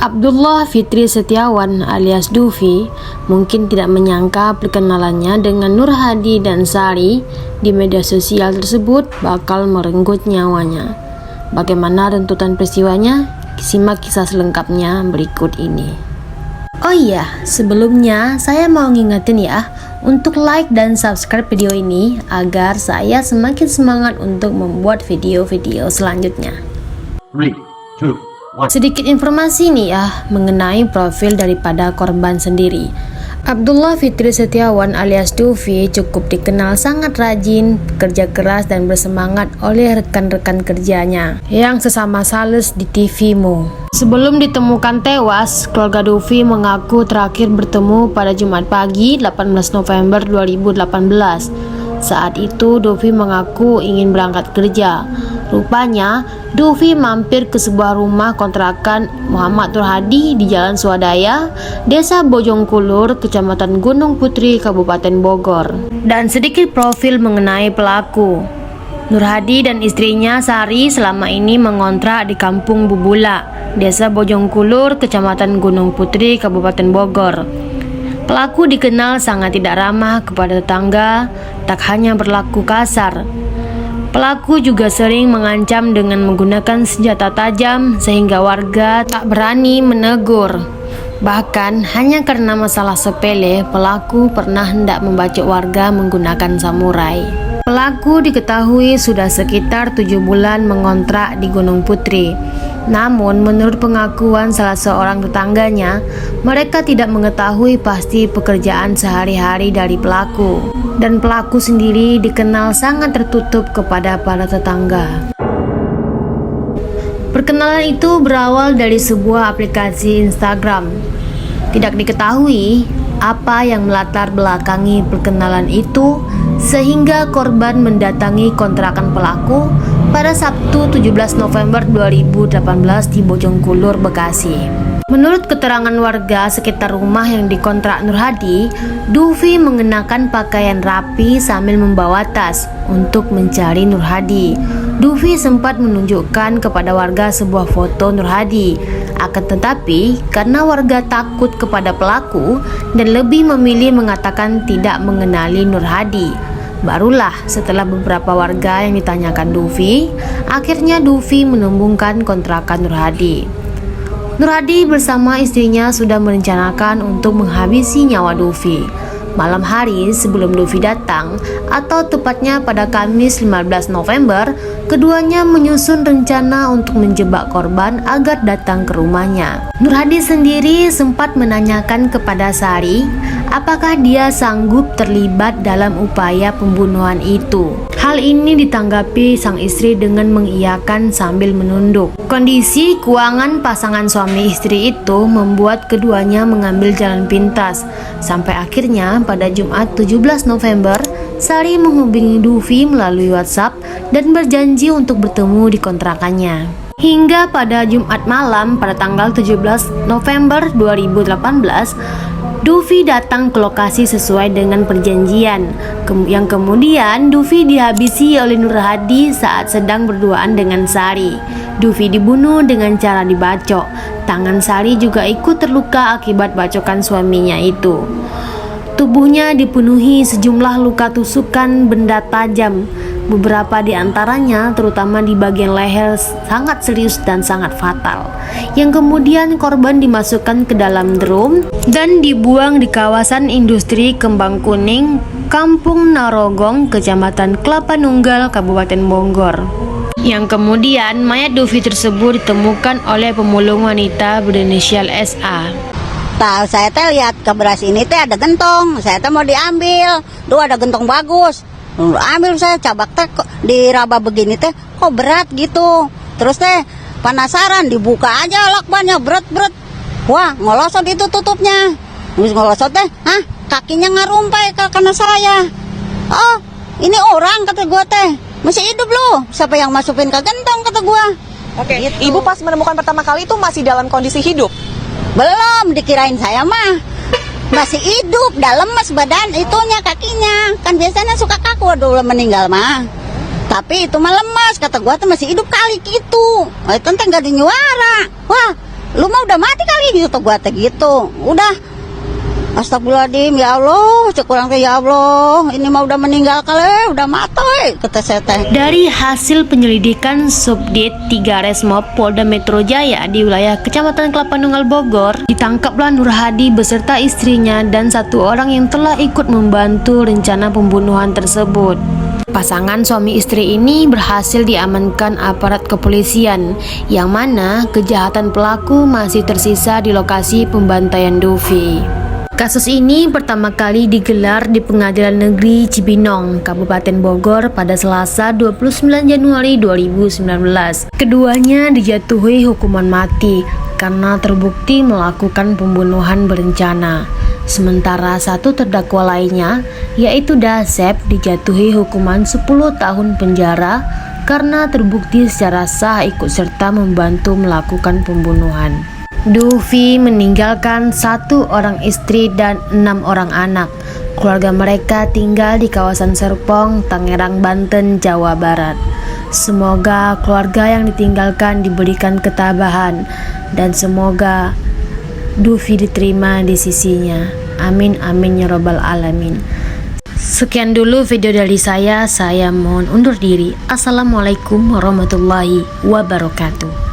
Abdullah Fitri Setiawan alias Dufi mungkin tidak menyangka perkenalannya dengan Nur Hadi dan Sari di media sosial tersebut bakal merenggut nyawanya. Bagaimana runtutan peristiwanya? Simak kisah selengkapnya berikut ini. Oh iya, sebelumnya saya mau ngingetin ya untuk like dan subscribe video ini agar saya semakin semangat untuk membuat video-video selanjutnya. 3, 2, 1. Sedikit informasi nih ya mengenai profil daripada korban sendiri. Abdullah Fitri Setiawan alias Dufi cukup dikenal sangat rajin, kerja keras dan bersemangat oleh rekan-rekan kerjanya yang sesama sales di TV Mo. Sebelum ditemukan tewas, keluarga Dufi mengaku terakhir bertemu pada Jumat pagi 18 November 2018. Saat itu Dufi mengaku ingin berangkat kerja. Rupanya Dufi mampir ke sebuah rumah kontrakan Muhammad Nur Hadi di Jalan Swadaya, Desa Bojongkulur, Kecamatan Gunung Putri, Kabupaten Bogor. Dan sedikit profil mengenai pelaku. Nur Hadi dan istrinya Sari selama ini mengontrak di Kampung Bubula, Desa Bojongkulur, Kecamatan Gunung Putri, Kabupaten Bogor. Pelaku dikenal sangat tidak ramah kepada tetangga, tak hanya berlaku kasar. Pelaku juga sering mengancam dengan menggunakan senjata tajam sehingga warga tak berani menegur. Bahkan hanya karena masalah sepele, pelaku pernah hendak membacok warga menggunakan samurai. Pelaku diketahui sudah sekitar 7 bulan mengontrak di Gunung Putri. Namun menurut pengakuan salah seorang tetangganya, mereka tidak mengetahui pasti pekerjaan sehari-hari dari pelaku. Dan pelaku sendiri dikenal sangat tertutup kepada para tetangga. Perkenalan itu berawal dari sebuah aplikasi Instagram. Tidak diketahui apa yang melatar belakangi perkenalan itu sehingga korban mendatangi kontrakan pelaku pada Sabtu 17 November 2018 di Bojongkulur, Bekasi. Menurut keterangan warga sekitar rumah yang dikontrak Nur Hadi, Dufi mengenakan pakaian rapi sambil membawa tas untuk mencari Nur Hadi. Dufi sempat menunjukkan kepada warga sebuah foto Nur Hadi. Akan tetapi, karena warga takut kepada pelaku dan lebih memilih mengatakan tidak mengenali Nur Hadi, barulah setelah beberapa warga yang ditanyakan Dufi, akhirnya Dufi menemukan kontrakan Nur Hadi. Nur Hadi bersama istrinya sudah merencanakan untuk menghabisi nyawa Dufi. Malam hari sebelum Dufi datang, atau tepatnya pada Kamis 15 November, keduanya menyusun rencana untuk menjebak korban agar datang ke rumahnya. Nur Hadi sendiri sempat menanyakan kepada Sari apakah dia sanggup terlibat dalam upaya pembunuhan itu. Hal ini ditanggapi sang istri dengan mengiyakan sambil menunduk. Kondisi keuangan pasangan suami istri itu membuat keduanya mengambil jalan pintas. Sampai akhirnya pada Jumat 17 November, Sari menghubungi Dufi melalui WhatsApp dan berjanji untuk bertemu di kontrakannya. Hingga pada Jumat malam pada tanggal 17 November 2018, Dufi datang ke lokasi sesuai dengan perjanjian, yang kemudian Dufi dihabisi oleh Nur Hadi saat sedang berduaan dengan Sari. Dufi dibunuh dengan cara dibacok. Tangan Sari juga ikut terluka akibat bacokan suaminya itu. Tubuhnya dipenuhi sejumlah luka tusukan benda tajam. Beberapa di antaranya, terutama di bagian leher, sangat serius dan sangat fatal. Yang kemudian korban dimasukkan ke dalam drum dan dibuang di kawasan industri Kembang Kuning, Kampung Narogong, Kecamatan Kelapa Nunggal, Kabupaten Bogor. Yang kemudian mayat Dufi tersebut ditemukan oleh pemulung wanita berinisial SA. Tahu saya teh lihat ke beras ini teh ada gentong, saya teh mau diambil. Duh, ada gentong bagus. Ambil saya cabak teh diraba begini teh kok berat gitu. Terus teh penasaran dibuka aja lakbannya berat. Wah, ngolosot itu tutupnya. Terus ngolosot teh, kakinya ngarumpai ke kena saya. Oh, ini orang kata gua teh. Masih hidup loh. Siapa yang masukin ke gentong kata gua. Oke, Gitu. Ibu pas menemukan pertama kali itu masih dalam kondisi hidup? Belum, dikirain saya mah masih hidup, dah lemes badan itunya, kakinya. Kan biasanya suka kaku dulu meninggal mah. Tapi itu mah lemes, kata gua tuh masih hidup kali gitu. Itu teh gak ada nyuara. Wah, lu mah udah mati kali gitu gua teh gitu. Udah. Astagfirullahaladzim, ya Allah, cek kurang teh ya Allah. Ini mah udah meninggal kali, udah mati, kata saya teh. Dari hasil penyelidikan Subdit 3 Resmob Polda Metro Jaya di wilayah Kecamatan Kelapa Nunggal Bogor, ditangkaplah Nur Hadi beserta istrinya dan 1 orang yang telah ikut membantu rencana pembunuhan tersebut. Pasangan suami istri ini berhasil diamankan aparat kepolisian, yang mana kejahatan pelaku masih tersisa di lokasi pembantaian Dufi. Kasus ini pertama kali digelar di Pengadilan Negeri Cibinong, Kabupaten Bogor pada Selasa 29 Januari 2019. Keduanya dijatuhi hukuman mati karena terbukti melakukan pembunuhan berencana. Sementara 1 terdakwa lainnya, yaitu Dasep, dijatuhi hukuman 10 tahun penjara karena terbukti secara sah ikut serta membantu melakukan pembunuhan. Dufi meninggalkan 1 orang istri dan 6 orang anak. Keluarga mereka tinggal di kawasan Serpong, Tangerang, Banten, Jawa Barat. Semoga keluarga yang ditinggalkan diberikan ketabahan dan semoga Dufi diterima di sisinya. Amin amin ya robbal alamin. Sekian dulu video dari saya mohon undur diri. Assalamualaikum warahmatullahi wabarakatuh.